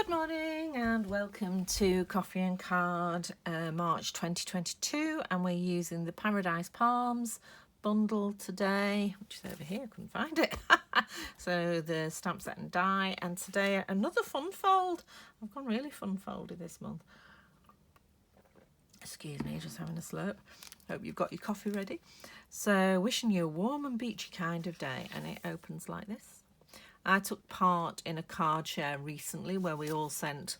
Good morning and welcome to Coffee and Card March 2022, and we're using the Paradise Palms bundle today, which is over here, I couldn't find it. So the stamp set and die, and today another fun fold. I've gone really fun foldy this month. Excuse me, just having a slurp. Hope you've got your coffee ready. So wishing you a warm and beachy kind of day, and it opens like this. I took part in a card share recently where we all sent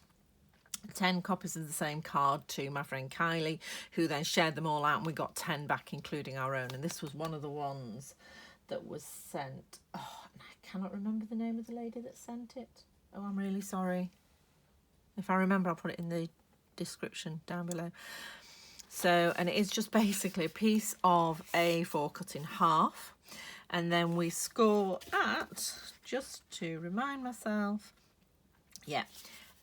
10 copies of the same card to my friend Kylie, who then shared them all out, and we got 10 back, including our own. And this was one of the ones that was sent. Oh, I cannot remember the name of the lady that sent it. Oh, I'm really sorry. If I remember, I'll put it in the description down below. So, and it is just basically a piece of A4 cut in half. And then we score at, just to remind myself,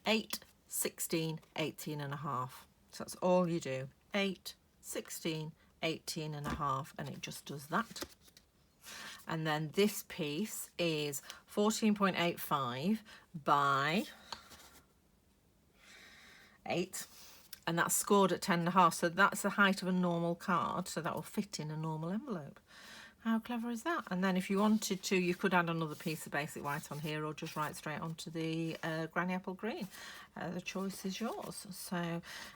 8, 16, 18 and a half. So that's all you do. 8, 16, 18 and a half, and it just does that. And then this piece is 14.85 by 8. And that's scored at 10 and a half. So that's the height of a normal card. So that will fit in a normal envelope. How clever is that? And then if you wanted to, you could add another piece of basic white on here, or just write straight onto the granny apple green. The choice is yours. So,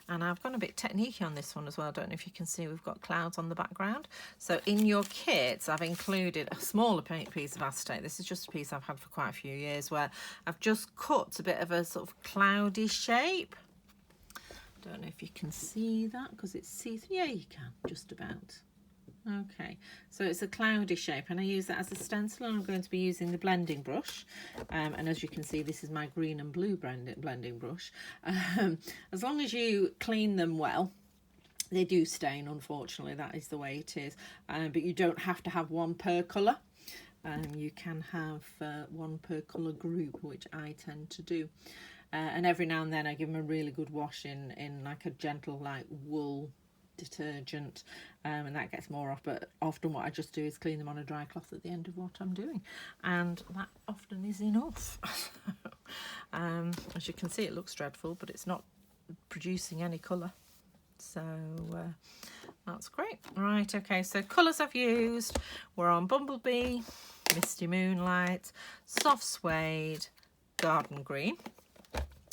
and I've gone a bit techniquey on this one as well. I don't know if you can see, we've got clouds on the background. So in your kits, I've included a smaller piece of acetate. This is just a piece I've had for quite a few years, where I've just cut a bit of a sort of cloudy shape. Don't know if you can see that because it's see-through. Yeah, you can, just about. Okay, so it's a cloudy shape, and I use that as a stencil, and I'm going to be using the blending brush. And as you can see, this is my green and blue blending brush. As long as you clean them well, they do stain, unfortunately, that is the way it is. But you don't have to have one per colour. You can have one per colour group, which I tend to do. And every now and then I give them a really good wash in like a gentle, like wool detergent, and that gets more off, but often what I just do is clean them on a dry cloth at the end of what I'm doing, and that often is enough. As you can see, it looks dreadful, but it's not producing any colour, so that's great. Right, okay, so colours I've used, we're on Bumblebee, Misty Moonlight, Soft Suede, Garden Green.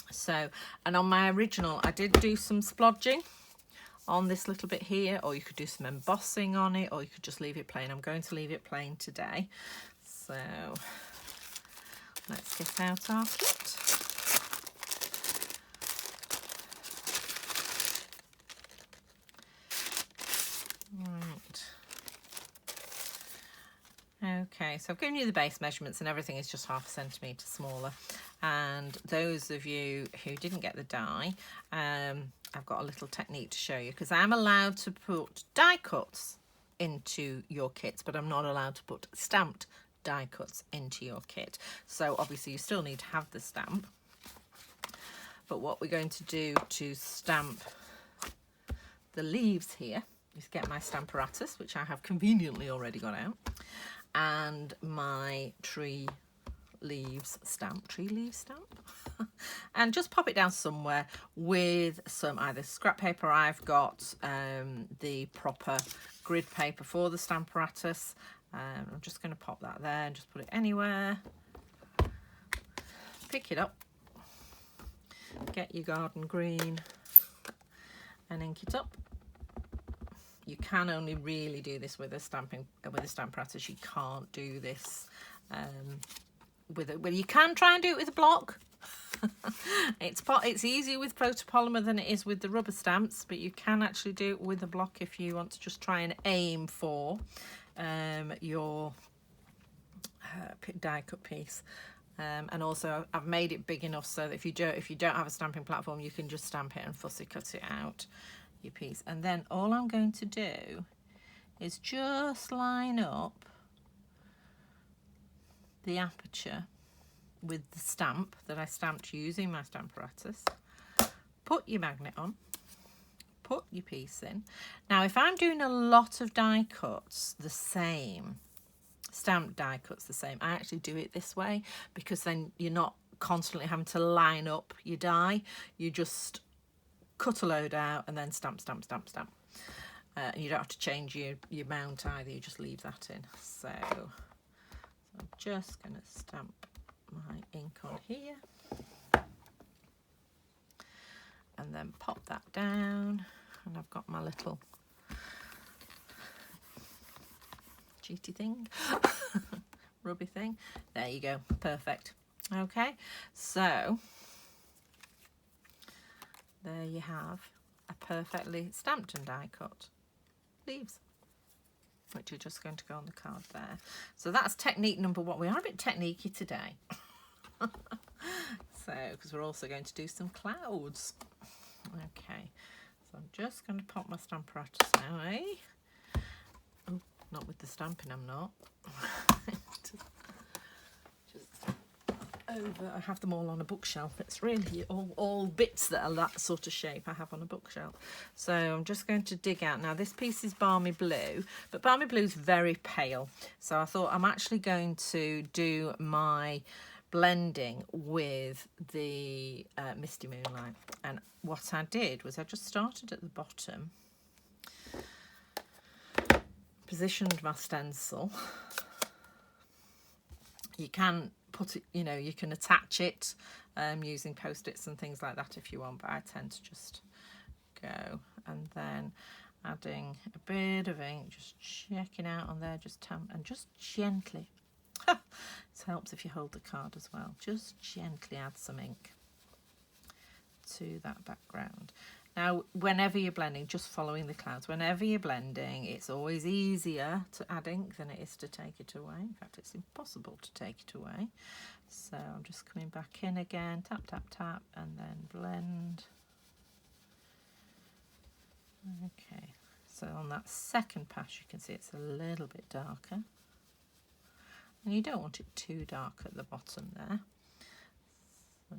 So, and on my original I did do some splodging on this little bit here, or you could do some embossing on it, or you could just leave it plain. I'm going to leave it plain today. So let's get out our kit. Right. Okay, so I've given you the base measurements, and everything is just 0.5 centimetre smaller. And those of you who didn't get the die, I've got a little technique to show you, because I'm allowed to put die cuts into your kits, but I'm not allowed to put stamped die cuts into your kit. So obviously you still need to have the stamp. But what we're going to do to stamp the leaves here is get my Stamparatus, which I have conveniently already got out, and my tree leaf stamp, and just pop it down somewhere with some either scrap paper. I've got the proper grid paper for the Stamparatus. I'm just going to pop that there and just put it anywhere. Pick it up, get your garden green and ink it up. You can only really do this with a Stamparatus. You can't do this well, you can try and do it with a block. It's easier with photopolymer than it is with the rubber stamps, but you can actually do it with a block if you want to just try and aim for your die cut piece. And also I've made it big enough so that if you don't have a stamping platform, you can just stamp it and fussy cut it out, your piece. And then all I'm going to do is just line up the aperture with the stamp that I stamped using my Stamparatus. Put your magnet on, put your piece in. Now if I'm doing a lot of die cuts the same, stamped die cuts the same, I actually do it this way, because then you're not constantly having to line up your die. You just cut a load out and then stamp, stamp, stamp, stamp. You don't have to change your mount either, you just leave that in. So I'm just going to stamp my ink on here and then pop that down, and I've got my little cheaty thing, rubby thing. There you go, perfect. Okay, so there you have a perfectly stamped and die cut leaves, which are just going to go on the card there. So that's technique number one. We are a bit techniquey today. So, because we're also going to do some clouds. Okay, so I'm just going to pop my stamp apparatus away. Oh, not with the stamping, I'm not. just over. I have them all on a bookshelf. It's really all bits that are that sort of shape I have on a bookshelf. So I'm just going to dig out. Now this piece is Balmy Blue, but Balmy Blue is very pale. So I thought I'm actually going to do my blending with the Misty Moonlight. And what I did was I just started at the bottom, positioned my stencil. You can put it, you know, you can attach it using post-its and things like that if you want, but I tend to just go, and then adding a bit of ink, just checking out on there, just gently. It helps if you hold the card as well. Just gently add some ink to that background. Now, whenever you're blending, just following the clouds, whenever you're blending, it's always easier to add ink than it is to take it away. In fact, it's impossible to take it away. So I'm just coming back in again, tap, tap, tap, and then blend. Okay, so on that second pass, you can see it's a little bit darker. And you don't want it too dark at the bottom there. So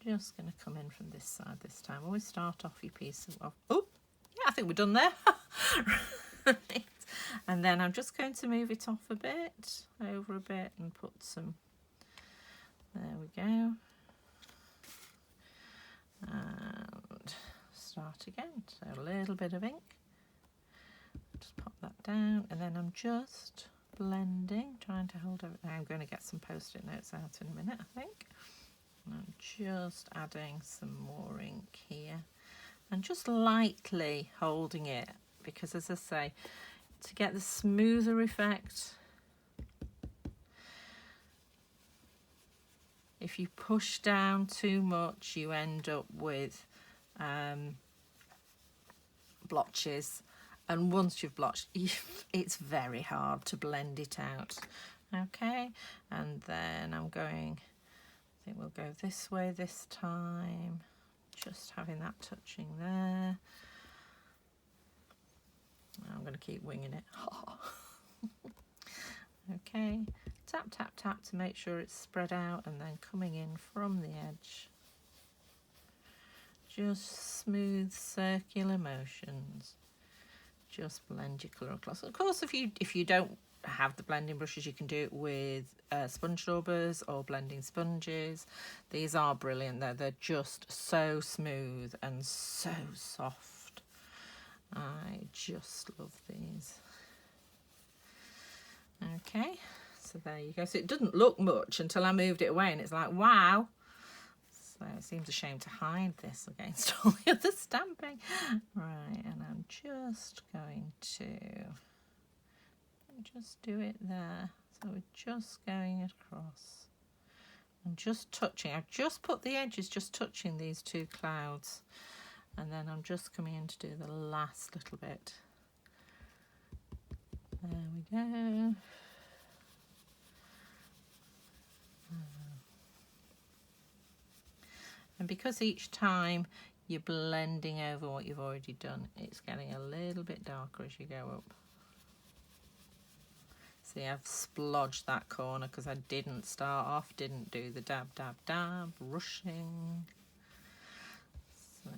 just going to come in from this side this time. Always start off your piece of, oh, yeah, I think we're done there. Right. And then I'm just going to move it off a bit, over a bit, and put some, there we go. And start again. So a little bit of ink. Just pop that down, and then I'm just blending, trying to hold everything. I'm going to get some post-it notes out in a minute, I think. And I'm just adding some more ink here and just lightly holding it, because as I say, to get the smoother effect, if you push down too much, you end up with blotches. And once you've blotched, it's very hard to blend it out. Okay, and then I'm going, I think we'll go this way this time. Just having that touching there. I'm going to keep winging it. Okay, tap, tap, tap to make sure it's spread out, and then coming in from the edge. Just smooth circular motions. Just blend your colour across. Of course, if you don't have the blending brushes, you can do it with sponge daubers or blending sponges. These are brilliant. They're just so smooth and so soft. I just love these. Okay, so there you go. So it didn't look much until I moved it away, and it's like, wow. So it seems a shame to hide this against all the other stamping. Right, and I'm just going to just do it there. So we're just going across and just touching. I've just put the edges just touching these two clouds, and then I'm just coming in to do the last little bit. There we go. And because each time you're blending over what you've already done, it's getting a little bit darker as you go up. See, I've splodged that corner because I didn't start off, didn't do the dab, dab, dab, rushing. So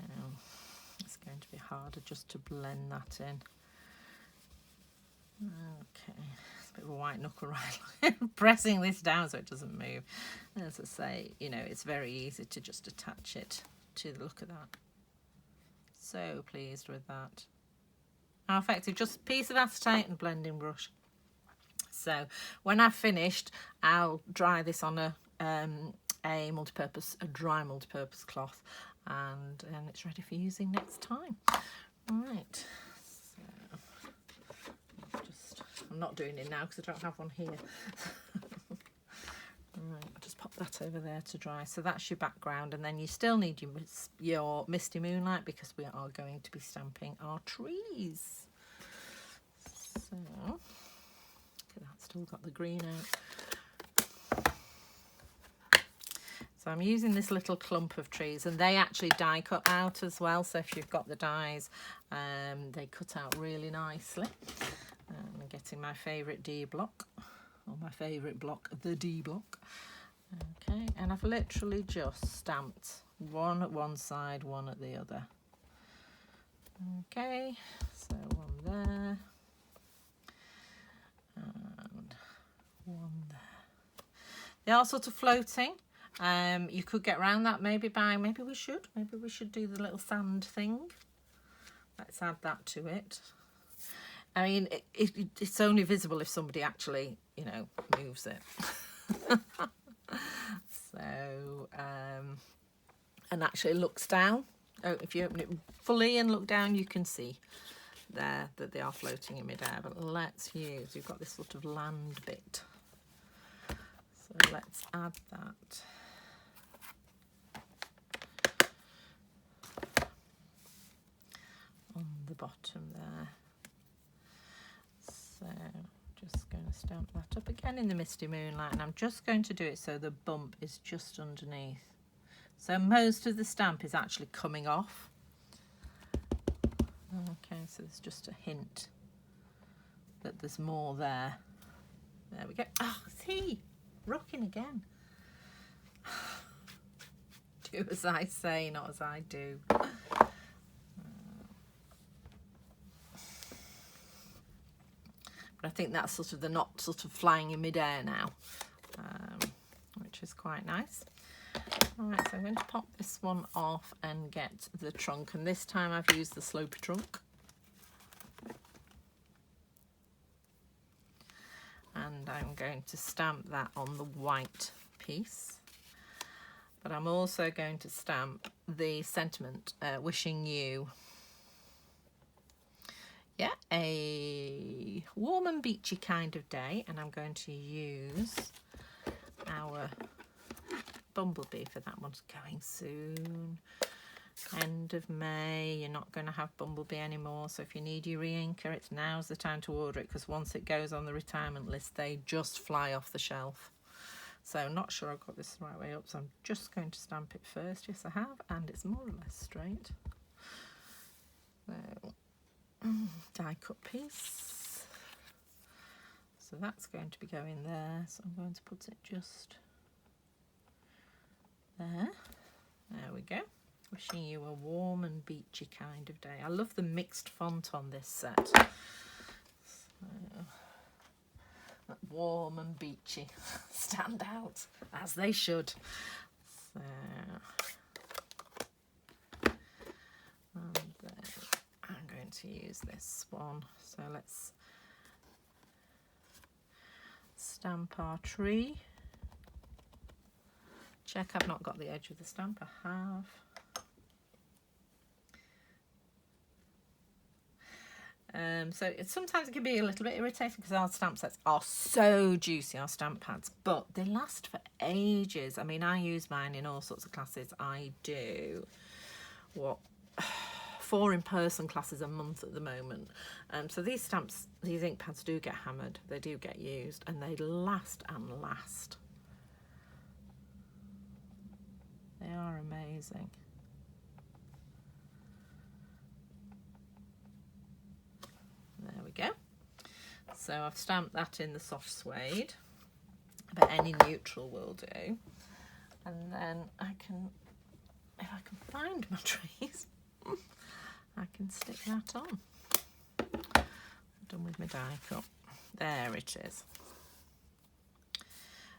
it's going to be harder just to blend that in. Okay, bit of a white knuckle right, pressing this down so it doesn't move. As I say, you know, it's very easy to just attach it to the look of that. So pleased with that. How effective, just a piece of acetate and blending brush. So when I've finished, I'll dry this on a dry multi-purpose cloth, and it's ready for using next time. Right, so I'm not doing it now because I don't have one here. Right, I'll just pop that over there to dry. So that's your background, and then you still need your Misty Moonlight because we are going to be stamping our trees. So, look at that, still got the green out. So I'm using this little clump of trees, and they actually die cut out as well. So if you've got the dies, they cut out really nicely. I'm getting my favourite D block, or my favourite block, the D block. Okay, and I've literally just stamped one at one side, one at the other. Okay, so one there, and one there. They are sort of floating. You could get around that maybe we should do the little sand thing. Let's add that to it. I mean, it's only visible if somebody actually, you know, moves it. So, and actually looks down. Oh, if you open it fully and look down, you can see there that they are floating in midair. But let's use, we've got this sort of land bit. So let's add that. On the bottom there. So just going to stamp that up again in the Misty Moonlight, and I'm just going to do it so the bump is just underneath. So most of the stamp is actually coming off. Okay, so there's just a hint that there's more there. There we go. Oh, see, rocking again. Do as I say, not as I do. But I think that's sort of the knot sort of flying in midair now, which is quite nice. All right, so I'm going to pop this one off and get the trunk, and this time I've used the slopey trunk. And I'm going to stamp that on the white piece. But I'm also going to stamp the sentiment, wishing you, yeah, a warm and beachy kind of day. And I'm going to use our bumblebee for that one. Going soon, end of May. You're not going to have bumblebee anymore, so if you need your re-inker, it's now's the time to order it, because once it goes on the retirement list, they just fly off the shelf. So not sure I've got this the right way up, so I'm just going to stamp it first. Yes, I have, and it's more or less straight. So die cut piece, so that's going to be going there, so I'm going to put it just there. There we go. Wishing you a warm and beachy kind of day. I love the mixed font on this set. So, warm and beachy stand out, as they should. So, and then I'm going to use this one. So let's stamp our tree. Check I've not got the edge of the stamp. I have. So sometimes it can be a little bit irritating because our stamp sets are so juicy, our stamp pads, but they last for ages. I mean, I use mine in all sorts of classes. I do, 4 in-person classes a month at the moment. So these stamps, these ink pads do get hammered, they do get used, and they last and last. They are amazing. There we go. So I've stamped that in the soft suede, but any neutral will do. And then I can, if I can find my trees, I can stick that on. I'm done with my die cut. There it is.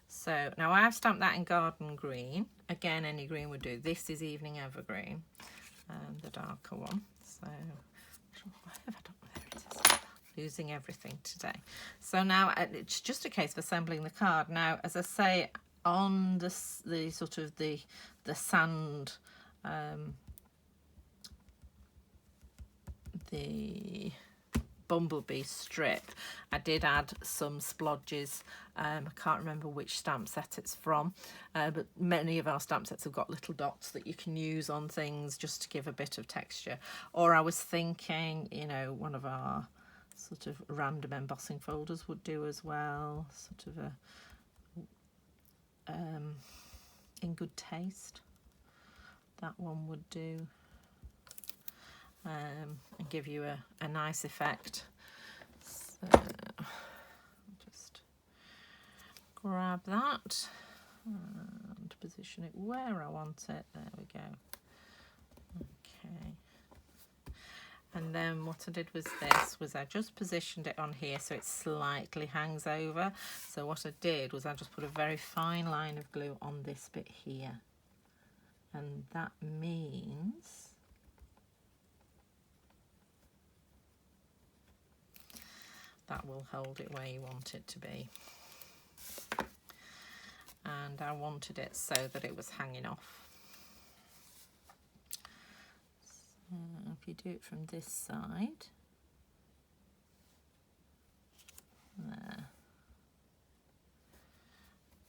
So now I've stamped that in garden green. Again, any green would do. This is evening evergreen, the darker one. So where have I done? There it is. Losing everything today. So now it's just a case of assembling the card. Now, as I say, on the sort of the sand, the bumblebee strip, I did add some splodges. I can't remember which stamp set it's from, but many of our stamp sets have got little dots that you can use on things just to give a bit of texture. Or I was thinking, you know, one of our sort of random embossing folders would do as well, sort of a in good taste, that one would do. And give you a nice effect. So just grab that and position it where I want it. There we go. Okay. And then what I did was this, was I just positioned it on here so it slightly hangs over. So what I did was I just put a very fine line of glue on this bit here. And that means that will hold it where you want it to be. And I wanted it so that it was hanging off. So if you do it from this side, there.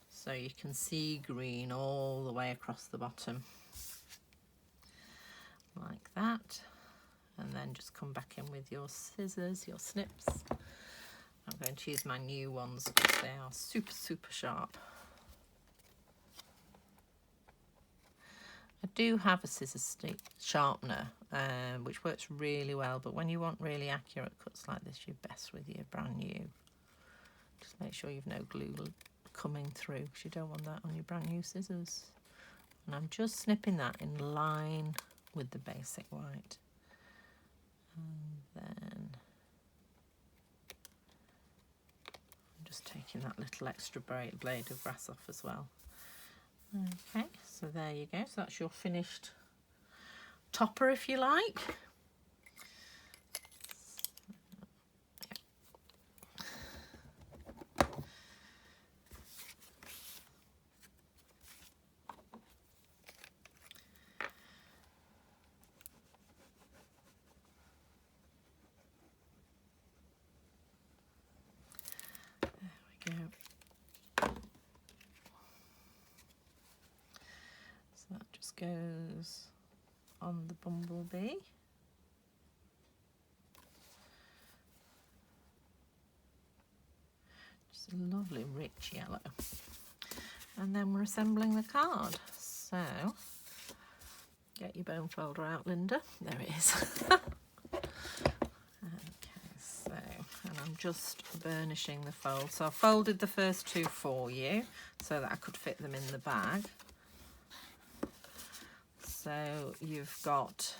So you can see green all the way across the bottom. Like that. And then just come back in with your scissors, your snips. I'm going to use my new ones because they are super, super sharp. I do have a scissor stick sharpener, which works really well, but when you want really accurate cuts like this, you're best with your brand new. Just make sure you've no glue coming through, because you don't want that on your brand new scissors. And I'm just snipping that in line with the basic white. And then I'm just taking that little extra blade of grass off as well. Okay, so there you go. So that's your finished topper, if you like. Goes on the bumblebee. Just a lovely rich yellow. And then we're assembling the card. So get your bone folder out, Linda. There it is. Okay, so, and I'm just burnishing the fold. So I folded the first two for you so that I could fit them in the bag. So you've got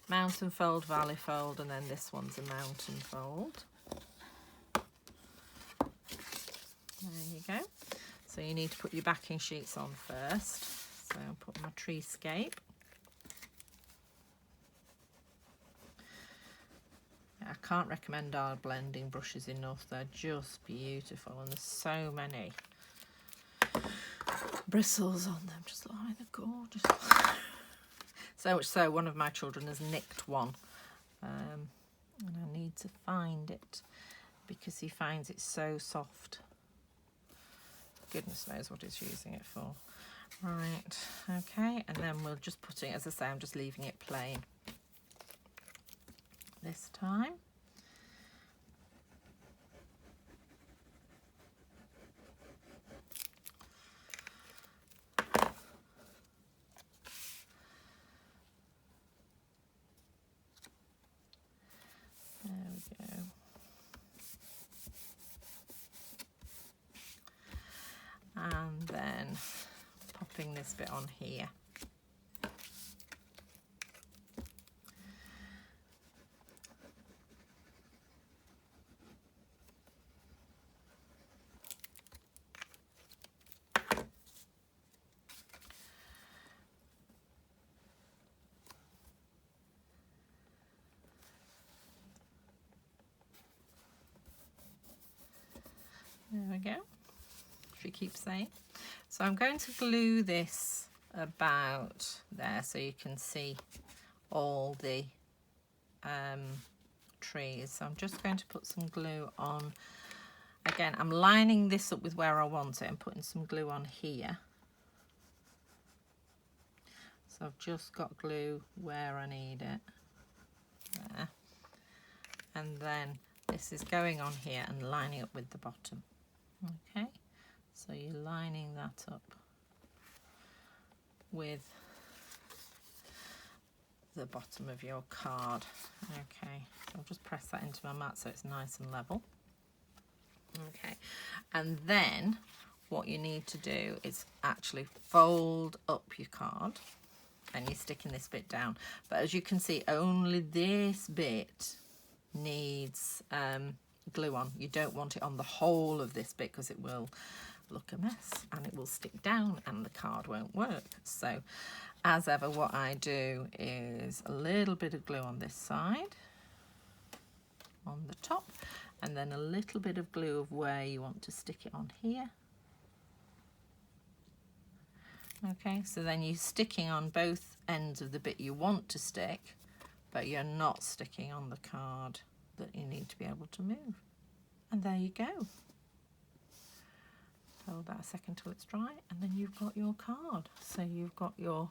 mountain fold, valley fold, and then this one's a mountain fold. There you go. So you need to put your backing sheets on first. So I'll put my treescape. I can't recommend our blending brushes enough. They're just beautiful, and there's so many bristles on them. Just look, they're gorgeous. So much so, one of my children has nicked one, and I need to find it because he finds it so soft. Goodness knows what he's using it for. Right, okay, and then we'll just put it, as I say, I'm just leaving it plain this time. And then popping this bit on here. There we go. She keeps saying. So I'm going to glue this about there so you can see all the trees. So I'm just going to put some glue on. Again, I'm lining this up with where I want it and putting some glue on here. So I've just got glue where I need it. There. And then this is going on here and lining up with the bottom. Okay, so you're lining that up with the bottom of your card. Okay, so I'll just press that into my mat so it's nice and level. Okay, and then what you need to do is actually fold up your card, and you're sticking this bit down. But as you can see, only this bit needs glue on. You don't want it on the whole of this bit because it will look a mess and it will stick down and the card won't work. So as ever, what I do is a little bit of glue on this side, on the top, and then a little bit of glue of where you want to stick it on here. Okay, so then you're sticking on both ends of the bit you want to stick, but you're not sticking on the card that you need to be able to move. And there you go. Hold that a second till it's dry, and then you've got your card. So you've got your,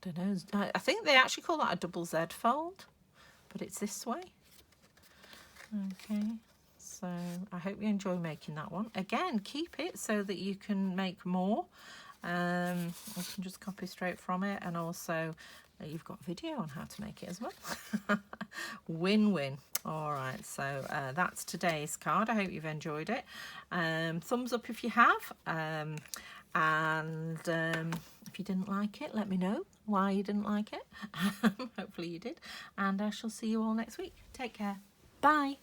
I don't know, I think they actually call that a double Z fold, but it's this way. Okay, so I hope you enjoy making that one. Again, keep it so that you can make more. You can just copy straight from it, and also you've got video on how to make it as well. Win-win. All right, so that's today's card. I hope you've enjoyed it. Thumbs up if you have, and if you didn't like it, let me know why you didn't like it. Hopefully you did, and I shall see you all next week. Take care. Bye.